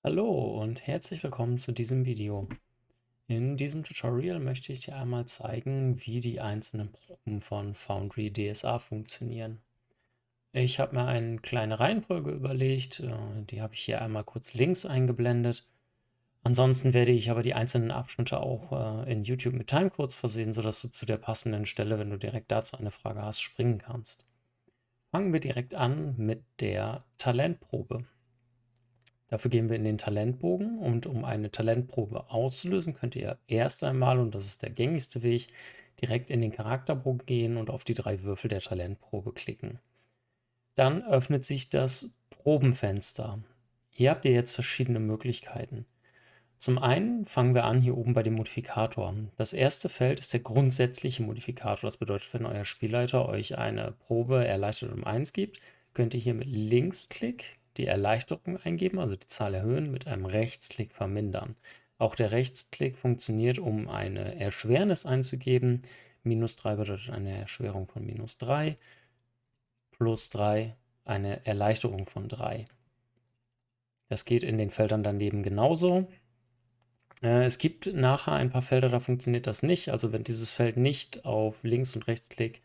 Hallo und herzlich willkommen zu diesem Video. In diesem Tutorial möchte ich dir einmal zeigen, wie die einzelnen Proben von Foundry DSA funktionieren. Ich habe mir eine kleine Reihenfolge überlegt, die habe ich hier einmal kurz links eingeblendet. Ansonsten werde ich aber die einzelnen Abschnitte auch in YouTube mit Timecodes versehen, sodass du zu der passenden Stelle, wenn du direkt dazu eine Frage hast, springen kannst. Fangen wir direkt an mit der Talentprobe. Dafür gehen wir in den Talentbogen und um eine Talentprobe auszulösen, könnt ihr erst einmal, und das ist der gängigste Weg, direkt in den Charakterbogen gehen und auf die 3 Würfel der Talentprobe klicken. Dann öffnet sich das Probenfenster. Hier habt ihr jetzt verschiedene Möglichkeiten. Zum einen fangen wir an hier oben bei dem Modifikator. Das erste Feld ist der grundsätzliche Modifikator. Das bedeutet, wenn euer Spielleiter euch eine Probe erleichtert um 1 gibt, könnt ihr hier mit Linksklick die Erleichterung eingeben, also die Zahl erhöhen, mit einem Rechtsklick vermindern. Auch der Rechtsklick funktioniert, um eine Erschwernis einzugeben. -3 bedeutet eine Erschwerung von -3, +3 eine Erleichterung von 3. Das geht in den Feldern daneben genauso. Es gibt nachher ein paar Felder, da funktioniert das nicht. Also wenn dieses Feld nicht auf Links- und Rechtsklick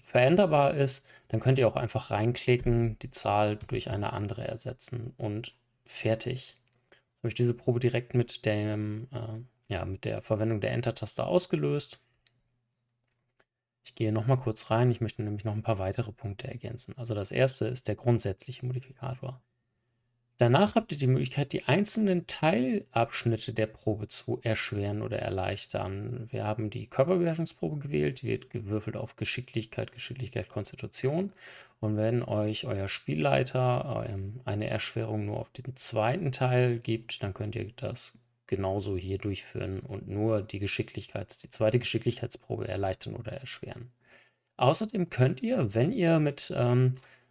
veränderbar ist, dann könnt ihr auch einfach reinklicken, die Zahl durch eine andere ersetzen und fertig. Jetzt habe ich diese Probe direkt mit mit der Verwendung der Enter-Taste ausgelöst. Ich gehe noch mal kurz rein. Ich möchte nämlich noch ein paar weitere Punkte ergänzen. Also das erste ist der grundsätzliche Modifikator. Danach habt ihr die Möglichkeit, die einzelnen Teilabschnitte der Probe zu erschweren oder erleichtern. Wir haben die Körperbeherrschungsprobe gewählt, die wird gewürfelt auf Geschicklichkeit, Konstitution. Und wenn euch euer Spielleiter eine Erschwerung nur auf den zweiten Teil gibt, dann könnt ihr das genauso hier durchführen und nur die zweite Geschicklichkeitsprobe erleichtern oder erschweren. Außerdem könnt ihr, wenn ihr mit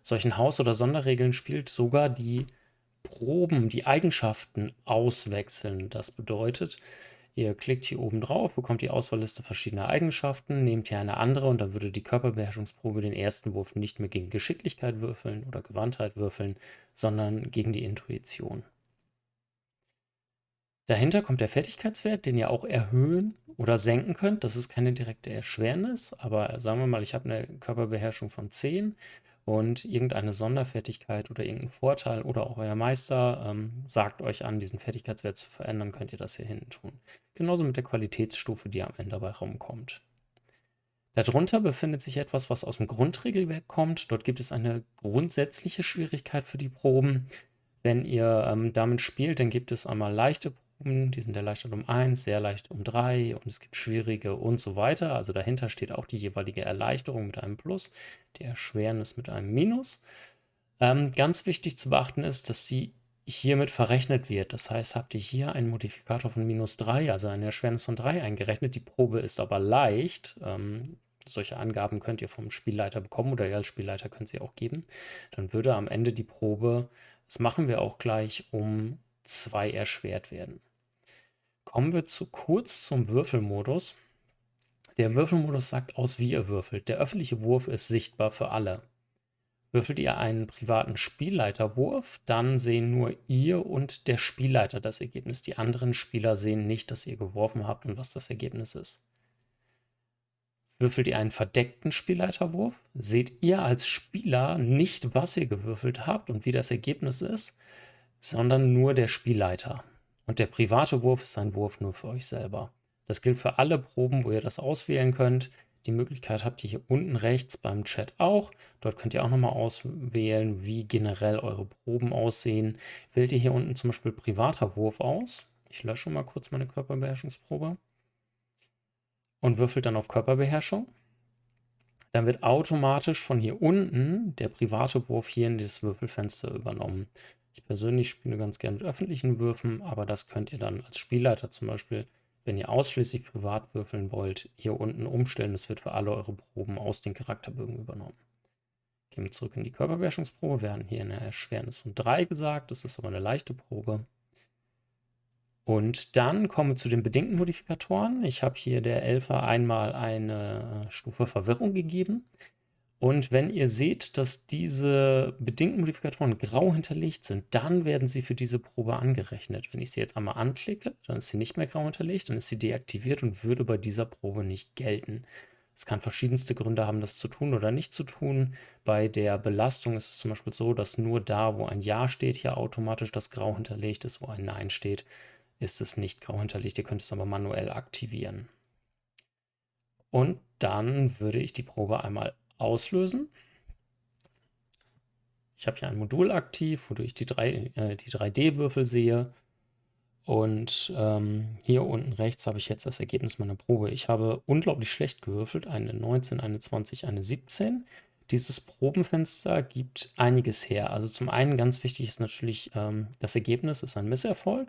solchen Haus- oder Sonderregeln spielt, sogar die Proben, die Eigenschaften auswechseln. Das bedeutet, ihr klickt hier oben drauf, bekommt die Auswahlliste verschiedener Eigenschaften, nehmt hier eine andere und dann würde die Körperbeherrschungsprobe den ersten Wurf nicht mehr gegen Geschicklichkeit würfeln oder Gewandtheit würfeln, sondern gegen die Intuition. Dahinter kommt der Fertigkeitswert, den ihr auch erhöhen oder senken könnt. Das ist keine direkte Erschwernis, aber sagen wir mal, ich habe eine Körperbeherrschung von 10 und irgendeine Sonderfertigkeit oder irgendein Vorteil oder auch euer Meister sagt euch an, diesen Fertigkeitswert zu verändern, könnt ihr das hier hinten tun. Genauso mit der Qualitätsstufe, die am Ende dabei rumkommt. Darunter befindet sich etwas, was aus dem Grundregelwerk kommt. Dort gibt es eine grundsätzliche Schwierigkeit für die Proben. Wenn ihr damit spielt, dann gibt es einmal leichte Proben, die sind erleichtert um 1, sehr leicht um 3 und es gibt schwierige und so weiter. Also dahinter steht auch die jeweilige Erleichterung mit einem Plus, die Erschwernis mit einem Minus. Ganz wichtig zu beachten ist, dass sie hiermit verrechnet wird. Das heißt, habt ihr hier einen Modifikator von -3, also eine Erschwernis von 3 eingerechnet, die Probe ist aber leicht. Solche Angaben könnt ihr vom Spielleiter bekommen oder ihr als Spielleiter könnt sie auch geben. Dann würde am Ende die Probe, das machen wir auch gleich, um 2 erschwert werden. Kommen wir kurz zum Würfelmodus. Der Würfelmodus sagt aus, wie ihr würfelt. Der öffentliche Wurf ist sichtbar für alle. Würfelt ihr einen privaten Spielleiterwurf, dann sehen nur ihr und der Spielleiter das Ergebnis. Die anderen Spieler sehen nicht, dass ihr geworfen habt und was das Ergebnis ist. Würfelt ihr einen verdeckten Spielleiterwurf, seht ihr als Spieler nicht, was ihr gewürfelt habt und wie das Ergebnis ist, sondern nur der Spielleiter. Und der private Wurf ist ein Wurf nur für euch selber. Das gilt für alle Proben, wo ihr das auswählen könnt. Die Möglichkeit habt ihr hier unten rechts beim Chat auch. Dort könnt ihr auch nochmal auswählen, wie generell eure Proben aussehen. Wählt ihr hier unten zum Beispiel privater Wurf aus. Ich lösche mal kurz meine Körperbeherrschungsprobe und würfelt dann auf Körperbeherrschung. Dann wird automatisch von hier unten der private Wurf hier in das Würfelfenster übernommen. Ich persönlich spiele ganz gerne mit öffentlichen Würfen, aber das könnt ihr dann als Spielleiter zum Beispiel, wenn ihr ausschließlich privat würfeln wollt, hier unten umstellen. Das wird für alle eure Proben aus den Charakterbögen übernommen. Gehen wir zurück in die Körperbeherrschungsprobe. Wir haben hier eine Erschwernis von 3 gesagt. Das ist aber eine leichte Probe. Und dann kommen wir zu den bedingten Modifikatoren. Ich habe hier der Elfer einmal eine Stufe Verwirrung gegeben. Und wenn ihr seht, dass diese bedingten Modifikatoren grau hinterlegt sind, dann werden sie für diese Probe angerechnet. Wenn ich sie jetzt einmal anklicke, dann ist sie nicht mehr grau hinterlegt, dann ist sie deaktiviert und würde bei dieser Probe nicht gelten. Es kann verschiedenste Gründe haben, das zu tun oder nicht zu tun. Bei der Belastung ist es zum Beispiel so, dass nur da, wo ein Ja steht, hier automatisch das grau hinterlegt ist, wo ein Nein steht, ist es nicht grau hinterlegt. Ihr könnt es aber manuell aktivieren. Und dann würde ich die Probe einmal auslösen. Ich habe hier ein Modul aktiv, wodurch ich die 3D-Würfel sehe. Und hier unten rechts habe ich jetzt das Ergebnis meiner Probe. Ich habe unglaublich schlecht gewürfelt, eine 19, eine 20, eine 17. Dieses Probenfenster gibt einiges her. Also zum einen ganz wichtig ist natürlich, das Ergebnis ist ein Misserfolg.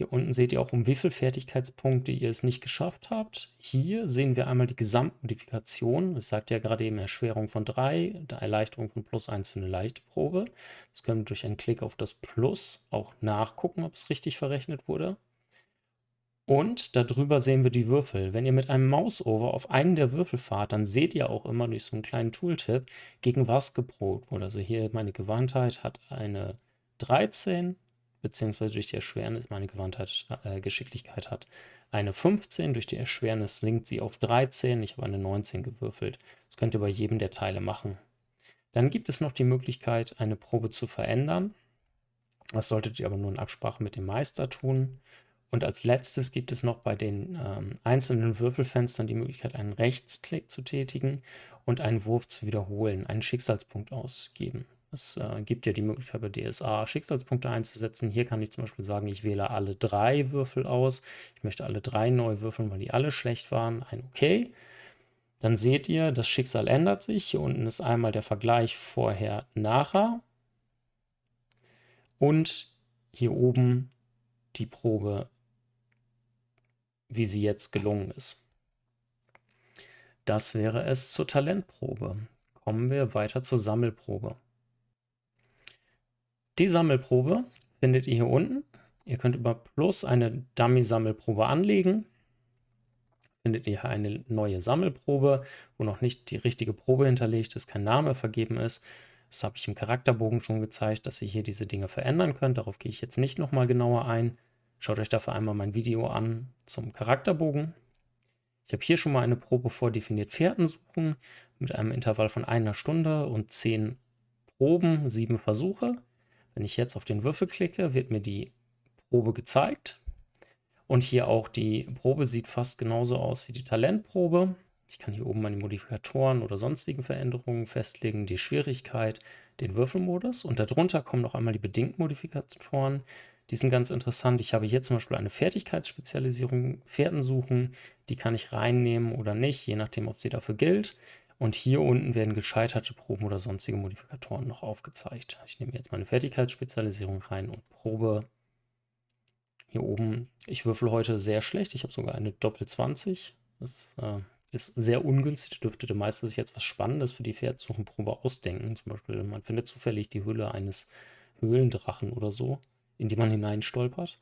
Hier unten seht ihr auch, um wie viele Fertigkeitspunkte ihr es nicht geschafft habt. Hier sehen wir einmal die Gesamtmodifikation. Es sagt ja gerade eben Erschwerung von 3, Erleichterung von +1 für eine leichte Probe. Das können wir durch einen Klick auf das Plus auch nachgucken, ob es richtig verrechnet wurde. Und darüber sehen wir die Würfel. Wenn ihr mit einem Mausover auf einen der Würfel fahrt, dann seht ihr auch immer durch so einen kleinen Tooltip, gegen was geprobt wurde. Also hier meine Gewandtheit hat eine 13, beziehungsweise durch die Erschwernis, meine Gewandtheit, Geschicklichkeit hat eine 15. Durch die Erschwernis sinkt sie auf 13. Ich habe eine 19 gewürfelt. Das könnt ihr bei jedem der Teile machen. Dann gibt es noch die Möglichkeit, eine Probe zu verändern. Das solltet ihr aber nur in Absprache mit dem Meister tun. Und als letztes gibt es noch bei den einzelnen Würfelfenstern die Möglichkeit, einen Rechtsklick zu tätigen und einen Wurf zu wiederholen, einen Schicksalspunkt ausgeben. Es gibt ja die Möglichkeit bei DSA Schicksalspunkte einzusetzen. Hier kann ich zum Beispiel sagen, ich wähle alle 3 Würfel aus. Ich möchte alle 3 neu würfeln, weil die alle schlecht waren. Ein OK. Dann seht ihr, das Schicksal ändert sich. Hier unten ist einmal der Vergleich vorher, nachher. Und hier oben die Probe, wie sie jetzt gelungen ist. Das wäre es zur Talentprobe. Kommen wir weiter zur Sammelprobe. Die Sammelprobe findet ihr hier unten. Ihr könnt über Plus eine Dummy-Sammelprobe anlegen. Findet ihr hier eine neue Sammelprobe, wo noch nicht die richtige Probe hinterlegt ist, kein Name vergeben ist. Das habe ich im Charakterbogen schon gezeigt, dass ihr hier diese Dinge verändern könnt. Darauf gehe ich jetzt nicht nochmal genauer ein. Schaut euch dafür einmal mein Video an zum Charakterbogen. Ich habe hier schon mal eine Probe vordefiniert, Fährten suchen, mit einem Intervall von 1 Stunde und 10 Proben, 7 Versuche. Wenn ich jetzt auf den Würfel klicke, wird mir die Probe gezeigt. Und hier auch die Probe sieht fast genauso aus wie die Talentprobe. Ich kann hier oben meine Modifikatoren oder sonstigen Veränderungen festlegen, die Schwierigkeit, den Würfelmodus. Und darunter kommen noch einmal die bedingten Modifikatoren. Die sind ganz interessant. Ich habe hier zum Beispiel eine Fertigkeitsspezialisierung, Fährten suchen. Die kann ich reinnehmen oder nicht, je nachdem, ob sie dafür gilt. Und hier unten werden gescheiterte Proben oder sonstige Modifikatoren noch aufgezeigt. Ich nehme jetzt meine Fertigkeitsspezialisierung rein und Probe. Hier oben, ich würfel heute sehr schlecht. Ich habe sogar eine Doppel-20. Das ist sehr ungünstig. Dürfte der Meister sich jetzt was Spannendes für die Pferdsuchenprobe ausdenken. Zum Beispiel, man findet zufällig die Hülle eines Höhlendrachen oder so, in die man hineinstolpert.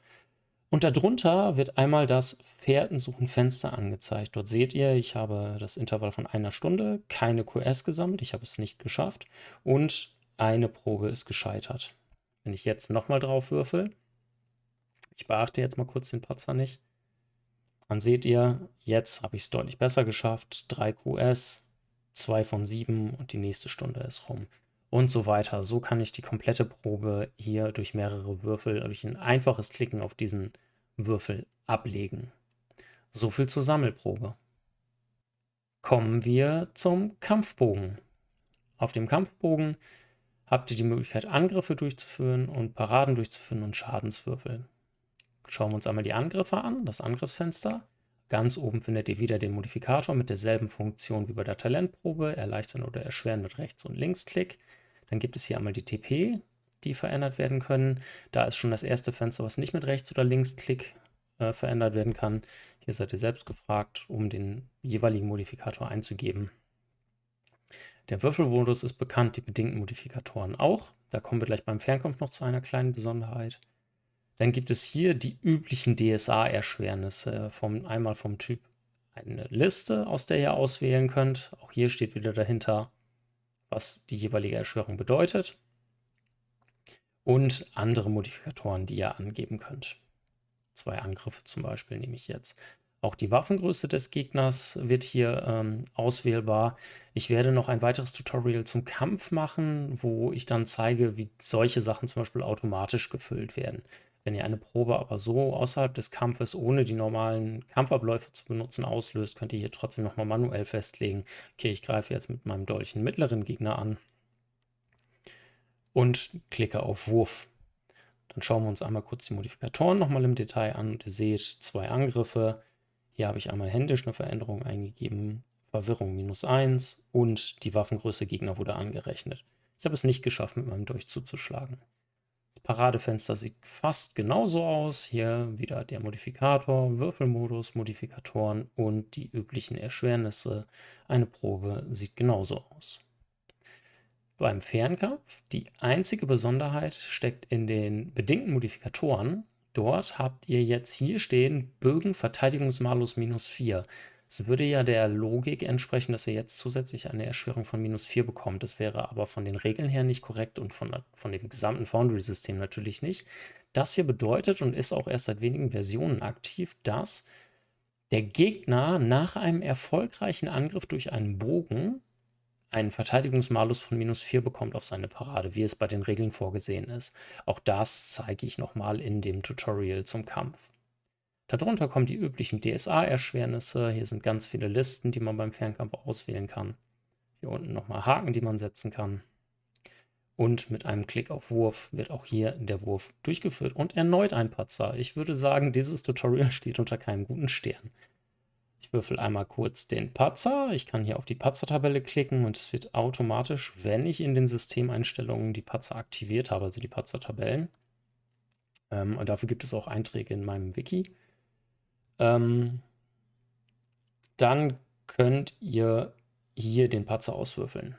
Und darunter wird einmal das Fährtensuchen-Fenster angezeigt. Dort seht ihr, ich habe das Intervall von 1 Stunde, keine QS gesammelt, ich habe es nicht geschafft und eine Probe ist gescheitert. Wenn ich jetzt nochmal drauf würfel, ich beachte jetzt mal kurz den Patzer nicht, dann seht ihr, jetzt habe ich es deutlich besser geschafft, 3 QS, 2 von 7 und die nächste Stunde ist rum. Und so weiter. So kann ich die komplette Probe hier durch mehrere Würfel, durch ein einfaches Klicken auf diesen Würfel ablegen. So viel zur Sammelprobe. Kommen wir zum Kampfbogen. Auf dem Kampfbogen habt ihr die Möglichkeit, Angriffe durchzuführen und Paraden durchzuführen und Schadenswürfel. Schauen wir uns einmal die Angriffe an, das Angriffsfenster. Ganz oben findet ihr wieder den Modifikator mit derselben Funktion wie bei der Talentprobe, erleichtern oder erschweren mit Rechts- und Linksklick. Dann gibt es hier einmal die TP, die verändert werden können. Da ist schon das erste Fenster, was nicht mit Rechts- oder Linksklick verändert werden kann. Hier seid ihr selbst gefragt, um den jeweiligen Modifikator einzugeben. Der Würfelmodus ist bekannt, die bedingten Modifikatoren auch. Da kommen wir gleich beim Fernkampf noch zu einer kleinen Besonderheit. Dann gibt es hier die üblichen DSA-Erschwernisse, einmal vom Typ eine Liste, aus der ihr auswählen könnt. Auch hier steht wieder dahinter was die jeweilige Erschwerung bedeutet, und andere Modifikatoren, die ihr angeben könnt. 2 Angriffe zum Beispiel nehme ich jetzt. Auch die Waffengröße des Gegners wird hier auswählbar. Ich werde noch ein weiteres Tutorial zum Kampf machen, wo ich dann zeige, wie solche Sachen zum Beispiel automatisch gefüllt werden. Wenn ihr eine Probe aber so außerhalb des Kampfes, ohne die normalen Kampfabläufe zu benutzen, auslöst, könnt ihr hier trotzdem nochmal manuell festlegen, okay, ich greife jetzt mit meinem Dolch einen mittleren Gegner an und klicke auf Wurf. Dann schauen wir uns einmal kurz die Modifikatoren nochmal im Detail an. Und ihr seht 2 Angriffe. Hier habe ich einmal händisch eine Veränderung eingegeben, Verwirrung -1 und die Waffengröße Gegner wurde angerechnet. Ich habe es nicht geschafft, mit meinem Dolch zuzuschlagen. Das Paradefenster sieht fast genauso aus. Hier wieder der Modifikator, Würfelmodus, Modifikatoren und die üblichen Erschwernisse. Eine Probe sieht genauso aus. Beim Fernkampf, die einzige Besonderheit steckt in den bedingten Modifikatoren. Dort habt ihr jetzt hier stehen Bögen Verteidigungsmalus -4. Es würde ja der Logik entsprechen, dass ihr jetzt zusätzlich eine Erschwerung von -4 bekommt. Das wäre aber von den Regeln her nicht korrekt und von dem gesamten Foundry-System natürlich nicht. Das hier bedeutet und ist auch erst seit wenigen Versionen aktiv, dass der Gegner nach einem erfolgreichen Angriff durch einen Bogen einen Verteidigungsmalus von -4 bekommt auf seine Parade, wie es bei den Regeln vorgesehen ist. Auch das zeige ich nochmal in dem Tutorial zum Kampf. Darunter kommen die üblichen DSA-Erschwernisse. Hier sind ganz viele Listen, die man beim Fernkampf auswählen kann. Hier unten nochmal Haken, die man setzen kann. Und mit einem Klick auf Wurf wird auch hier der Wurf durchgeführt und erneut ein Patzer. Ich würde sagen, dieses Tutorial steht unter keinem guten Stern. Ich würfel einmal kurz den Patzer. Ich kann hier auf die Patzer-Tabelle klicken und es wird automatisch, wenn ich in den Systemeinstellungen die Patzer aktiviert habe, also die Patzer-Tabellen. Und dafür gibt es auch Einträge in meinem Wiki. Dann könnt ihr hier den Patzer auswürfeln.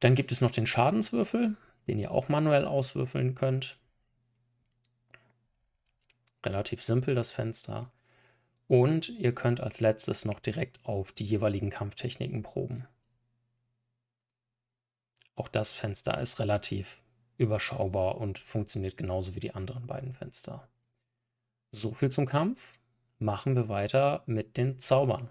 Dann gibt es noch den Schadenswürfel, den ihr auch manuell auswürfeln könnt. Relativ simpel das Fenster. Und ihr könnt als letztes noch direkt auf die jeweiligen Kampftechniken proben. Auch das Fenster ist relativ überschaubar und funktioniert genauso wie die anderen beiden Fenster. So viel zum Kampf. Machen wir weiter mit den Zaubern.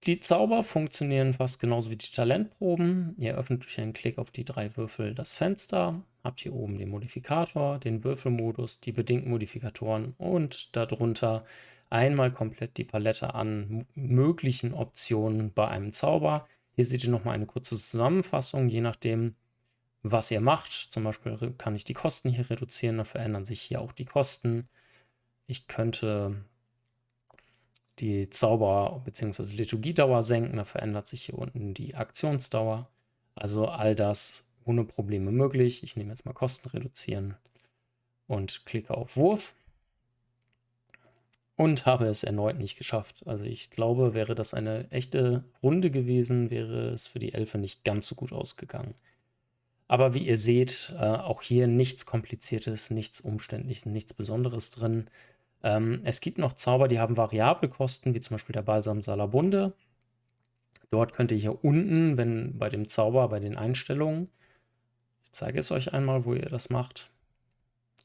Die Zauber funktionieren fast genauso wie die Talentproben. Ihr öffnet durch einen Klick auf die 3 Würfel das Fenster, habt hier oben den Modifikator, den Würfelmodus, die bedingten Modifikatoren und darunter einmal komplett die Palette an möglichen Optionen bei einem Zauber. Hier seht ihr nochmal eine kurze Zusammenfassung, je nachdem, was ihr macht. Zum Beispiel kann ich die Kosten hier reduzieren, dann verändern sich hier auch die Kosten. Ich könnte die Zauber- bzw. Liturgiedauer senken, da verändert sich hier unten die Aktionsdauer. Also all das ohne Probleme möglich. Ich nehme jetzt mal Kosten reduzieren und klicke auf Wurf und habe es erneut nicht geschafft. Also ich glaube, wäre das eine echte Runde gewesen, wäre es für die Elfe nicht ganz so gut ausgegangen. Aber wie ihr seht, auch hier nichts Kompliziertes, nichts Umständliches, nichts Besonderes drin. Es gibt noch Zauber, die haben variable Kosten, wie zum Beispiel der Balsam Salabunde. Dort könnt ihr hier unten, wenn bei dem Zauber, bei den Einstellungen, ich zeige es euch einmal, wo ihr das macht,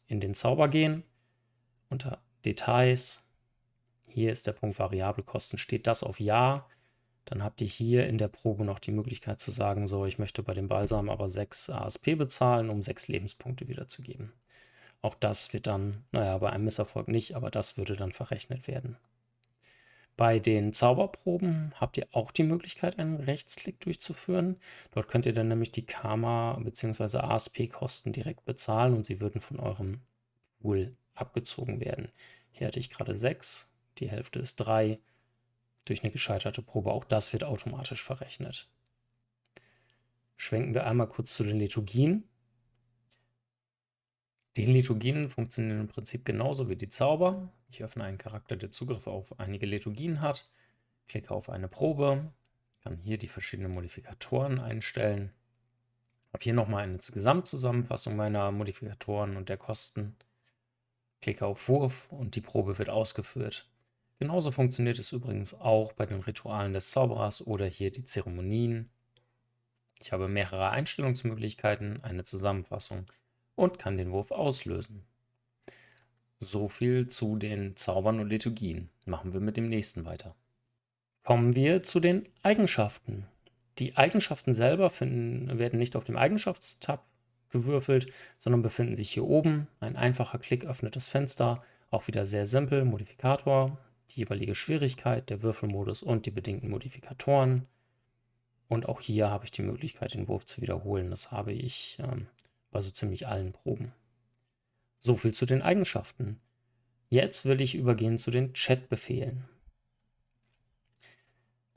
in den Zauber gehen, unter Details, hier ist der Punkt variable Kosten, steht das auf Ja, dann habt ihr hier in der Probe noch die Möglichkeit zu sagen, so, ich möchte bei dem Balsam aber 6 ASP bezahlen, um 6 Lebenspunkte wiederzugeben. Auch das wird dann, naja, bei einem Misserfolg nicht, aber das würde dann verrechnet werden. Bei den Zauberproben habt ihr auch die Möglichkeit, einen Rechtsklick durchzuführen. Dort könnt ihr dann nämlich die Karma- bzw. ASP-Kosten direkt bezahlen und sie würden von eurem Pool abgezogen werden. Hier hatte ich gerade 6, die Hälfte ist 3. Durch eine gescheiterte Probe, auch das wird automatisch verrechnet. Schwenken wir einmal kurz zu den Liturgien. Die Liturgien funktionieren im Prinzip genauso wie die Zauber. Ich öffne einen Charakter, der Zugriff auf einige Liturgien hat, klicke auf eine Probe, kann hier die verschiedenen Modifikatoren einstellen, habe hier nochmal eine Gesamtzusammenfassung meiner Modifikatoren und der Kosten, klicke auf Wurf und die Probe wird ausgeführt. Genauso funktioniert es übrigens auch bei den Ritualen des Zauberers oder hier die Zeremonien. Ich habe mehrere Einstellungsmöglichkeiten, eine Zusammenfassung und kann den Wurf auslösen. So viel zu den Zaubern und Liturgien. Machen wir mit dem nächsten weiter. Kommen wir zu den Eigenschaften. Die Eigenschaften selber werden nicht auf dem Eigenschaftstab gewürfelt, sondern befinden sich hier oben. Ein einfacher Klick öffnet das Fenster. Auch wieder sehr simpel. Modifikator, die jeweilige Schwierigkeit, der Würfelmodus und die bedingten Modifikatoren. Und auch hier habe ich die Möglichkeit, den Wurf zu wiederholen. Das habe ich bei so ziemlich allen Proben. So viel zu den Eigenschaften. Jetzt will ich übergehen zu den Chat-Befehlen.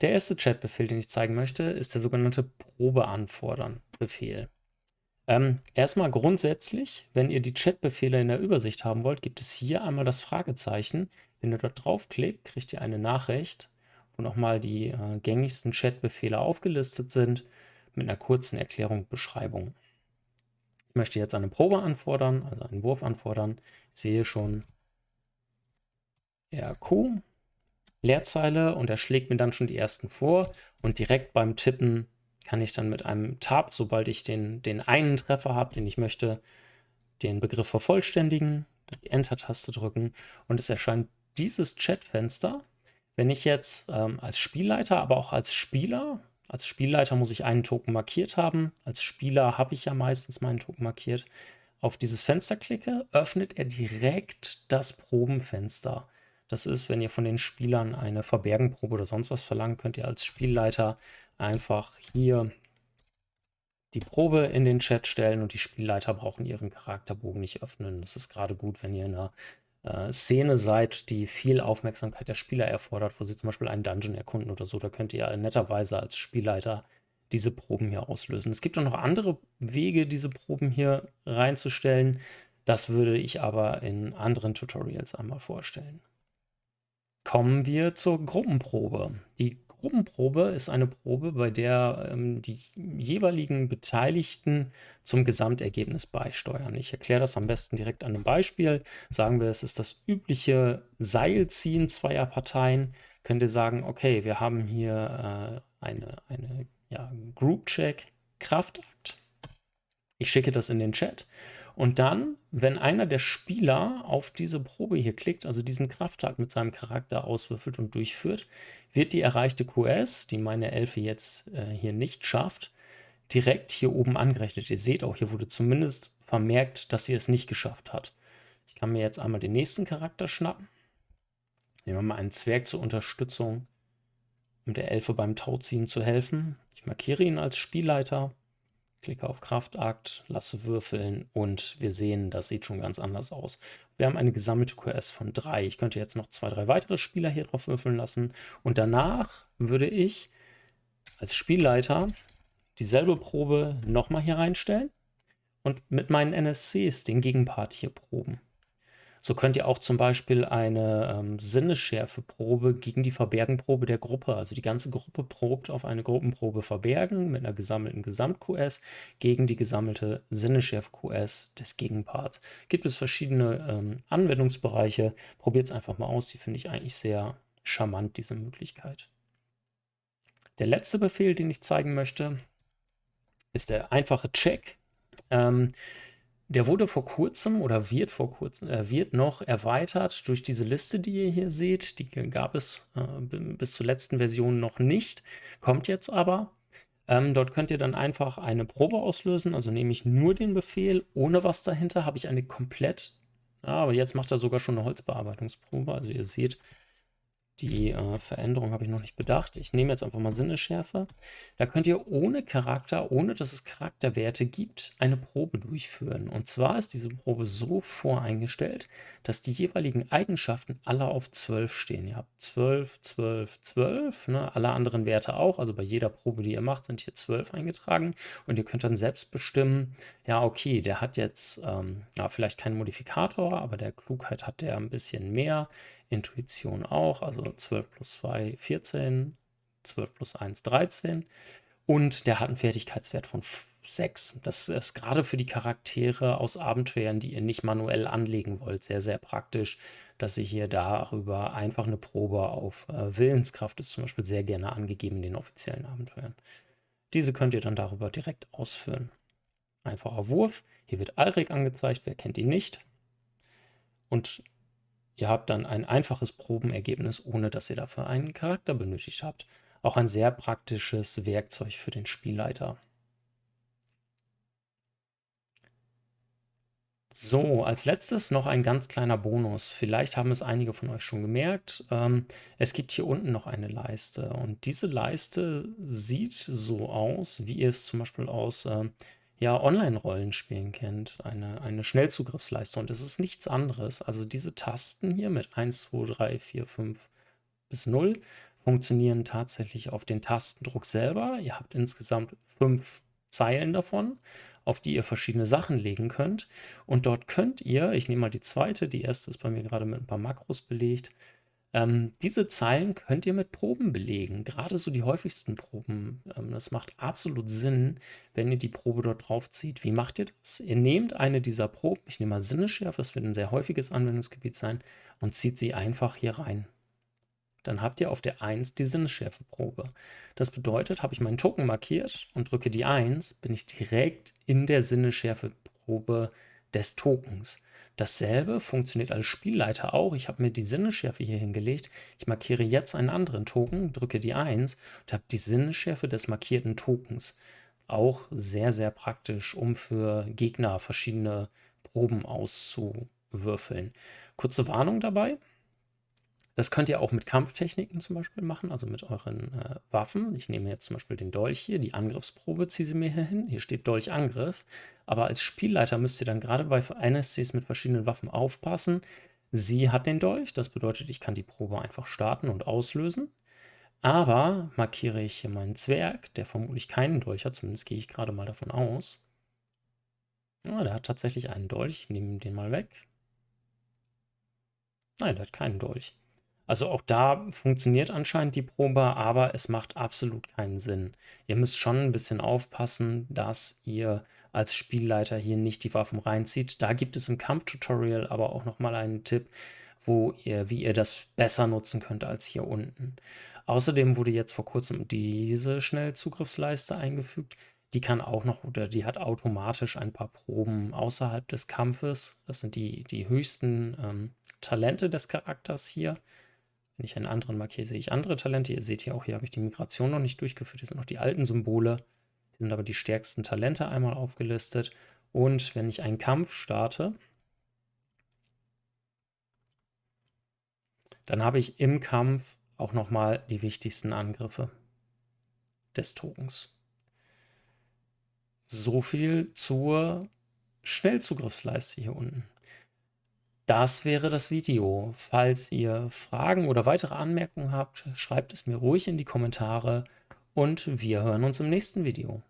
Der erste Chat-Befehl, den ich zeigen möchte, ist der sogenannte Probe-Anfordern-Befehl. Erstmal grundsätzlich, wenn ihr die Chat-Befehle in der Übersicht haben wollt, gibt es hier einmal das Fragezeichen. Wenn ihr dort draufklickt, kriegt ihr eine Nachricht, wo nochmal die gängigsten Chat-Befehle aufgelistet sind, mit einer kurzen Erklärung und Beschreibung. Ich möchte jetzt eine Probe anfordern, also einen Wurf anfordern. Ich sehe schon RQ, Leerzeile, und er schlägt mir dann schon die ersten vor. Und direkt beim Tippen kann ich dann mit einem Tab, sobald ich den einen Treffer habe, den ich möchte, den Begriff vervollständigen, die Enter-Taste drücken und es erscheint dieses Chatfenster. Wenn ich jetzt als Spielleiter, aber auch als Spielleiter muss ich einen Token markiert haben, als Spieler habe ich ja meistens meinen Token markiert, auf dieses Fenster klicke, öffnet er direkt das Probenfenster. Das ist, wenn ihr von den Spielern eine Verbergenprobe oder sonst was verlangt, könnt ihr als Spielleiter einfach hier die Probe in den Chat stellen und die Spielleiter brauchen ihren Charakterbogen nicht öffnen. Das ist gerade gut, wenn ihr in einer Szene seid, die viel Aufmerksamkeit der Spieler erfordert, wo sie zum Beispiel einen Dungeon erkunden oder so. Da könnt ihr netterweise als Spielleiter diese Proben hier auslösen. Es gibt auch noch andere Wege, diese Proben hier reinzustellen. Das würde ich aber in anderen Tutorials einmal vorstellen. Kommen wir zur Gruppenprobe. Die Gruppenprobe ist eine Probe, bei der die jeweiligen Beteiligten zum Gesamtergebnis beisteuern. Ich erkläre das am besten direkt an einem Beispiel. Sagen wir, es ist das übliche Seilziehen zweier Parteien. Könnt ihr sagen, okay, wir haben hier eine Group-Check Kraftakt. Ich schicke das in den Chat. Und dann, wenn einer der Spieler auf diese Probe hier klickt, also diesen Kraftakt mit seinem Charakter auswürfelt und durchführt, wird die erreichte QS, die meine Elfe jetzt hier nicht schafft, direkt hier oben angerechnet. Ihr seht auch, hier wurde zumindest vermerkt, dass sie es nicht geschafft hat. Ich kann mir jetzt einmal den nächsten Charakter schnappen. Nehmen wir mal einen Zwerg zur Unterstützung, um der Elfe beim Tauziehen zu helfen. Ich markiere ihn als Spielleiter. Klicke auf Kraftakt, lasse würfeln und wir sehen, das sieht schon ganz anders aus. Wir haben eine gesammelte QS von 3. Ich könnte jetzt noch 2, 3 weitere Spieler hier drauf würfeln lassen und danach würde ich als Spielleiter dieselbe Probe nochmal hier reinstellen und mit meinen NSCs den Gegenpart hier proben. So könnt ihr auch zum Beispiel eine Sinnesschärfeprobe gegen die Verbergenprobe der Gruppe, also die ganze Gruppe probt auf eine Gruppenprobe Verbergen mit einer gesammelten Gesamt-QS gegen die gesammelte Sinnesschärfe-QS des Gegenparts. Gibt es verschiedene Anwendungsbereiche. Probiert es einfach mal aus, die finde ich eigentlich sehr charmant, diese Möglichkeit. Der letzte Befehl, den ich zeigen möchte, ist der einfache Check. Der wurde vor kurzem oder wird noch erweitert durch diese Liste, die ihr hier seht. Die gab es bis zur letzten Version noch nicht, kommt jetzt aber. Dort könnt ihr dann einfach eine Probe auslösen, also nehme ich nur den Befehl, ohne was dahinter, habe ich eine komplett, aber jetzt macht er sogar schon eine Holzbearbeitungsprobe, also ihr seht, die Veränderung habe ich noch nicht bedacht. Ich nehme jetzt einfach mal Sinnesschärfe. Da könnt ihr ohne Charakter, ohne dass es Charakterwerte gibt, eine Probe durchführen. Und zwar ist diese Probe so voreingestellt, dass die jeweiligen Eigenschaften alle auf 12 stehen. Ihr habt 12, 12, 12, ne? Alle anderen Werte auch. Also bei jeder Probe, die ihr macht, sind hier 12 eingetragen. Und ihr könnt dann selbst bestimmen, ja okay, der hat jetzt vielleicht keinen Modifikator, aber der Klugheit hat der ein bisschen mehr. Intuition auch, also 12 plus 2, 14, 12 plus 1, 13. Und der hat einen Fertigkeitswert von 6. Das ist gerade für die Charaktere aus Abenteuern, die ihr nicht manuell anlegen wollt, sehr, sehr praktisch, dass ihr hier darüber einfach eine Probe auf Willenskraft ist zum Beispiel sehr gerne angegeben in den offiziellen Abenteuern. Diese könnt ihr dann darüber direkt ausführen. Einfacher Wurf. Hier wird Alrik angezeigt, wer kennt ihn nicht. Und ihr habt dann ein einfaches Probenergebnis, ohne dass ihr dafür einen Charakter benötigt habt. Auch ein sehr praktisches Werkzeug für den Spielleiter. So, als letztes noch ein ganz kleiner Bonus. Vielleicht haben es einige von euch schon gemerkt. Es gibt hier unten noch eine Leiste und diese Leiste sieht so aus, wie ihr es zum Beispiel aus ja, Online-Rollenspielen kennt. Eine Schnellzugriffsleiste und es ist nichts anderes. Also diese Tasten hier mit 1, 2, 3, 4, 5 bis 0 funktionieren tatsächlich auf den Tastendruck selber. Ihr habt insgesamt 5 Zeilen davon, auf die ihr verschiedene Sachen legen könnt. Und dort könnt ihr, ich nehme mal die zweite, die erste ist bei mir gerade mit ein paar Makros belegt, diese Zeilen könnt ihr mit Proben belegen, gerade so die häufigsten Proben. Das macht absolut Sinn, wenn ihr die Probe dort drauf zieht. Wie macht ihr das? Ihr nehmt eine dieser Proben, ich nehme mal Sinnesschärfe, das wird ein sehr häufiges Anwendungsgebiet sein, und zieht sie einfach hier rein. Dann habt ihr auf der 1 die Sinnesschärfeprobe. Das bedeutet, habe ich meinen Token markiert und drücke die 1, bin ich direkt in der Sinnesschärfeprobe des Tokens. Dasselbe funktioniert als Spielleiter auch. Ich habe mir die Sinnesschärfe hier hingelegt. Ich markiere jetzt einen anderen Token, drücke die 1 und habe die Sinnesschärfe des markierten Tokens. Auch sehr, sehr praktisch, um für Gegner verschiedene Proben auszuwürfeln. Kurze Warnung dabei. Das könnt ihr auch mit Kampftechniken zum Beispiel machen, also mit euren Waffen. Ich nehme jetzt zum Beispiel den Dolch hier, die Angriffsprobe, ziehe sie mir hier hin. Hier steht Dolchangriff. Aber als Spielleiter müsst ihr dann gerade bei NSCs mit verschiedenen Waffen aufpassen. Sie hat den Dolch, das bedeutet, ich kann die Probe einfach starten und auslösen. Aber markiere ich hier meinen Zwerg, der vermutlich keinen Dolch hat, zumindest gehe ich gerade mal davon aus. Ja, der hat tatsächlich einen Dolch, ich nehme den mal weg. Nein, der hat keinen Dolch. Also auch da funktioniert anscheinend die Probe, aber es macht absolut keinen Sinn. Ihr müsst schon ein bisschen aufpassen, dass ihr als Spielleiter hier nicht die Waffen reinzieht. Da gibt es im Kampftutorial aber auch nochmal einen Tipp, wie ihr das besser nutzen könnt als hier unten. Außerdem wurde jetzt vor kurzem diese Schnellzugriffsleiste eingefügt. Die kann auch noch, oder die hat automatisch ein paar Proben außerhalb des Kampfes. Das sind die höchsten Talente des Charakters hier. Wenn ich einen anderen markiere, sehe ich andere Talente. Ihr seht hier auch, hier habe ich die Migration noch nicht durchgeführt. Hier sind noch die alten Symbole. Hier sind aber die stärksten Talente einmal aufgelistet. Und wenn ich einen Kampf starte, dann habe ich im Kampf auch nochmal die wichtigsten Angriffe des Tokens. So viel zur Schnellzugriffsleiste hier unten. Das wäre das Video. Falls ihr Fragen oder weitere Anmerkungen habt, schreibt es mir ruhig in die Kommentare und wir hören uns im nächsten Video.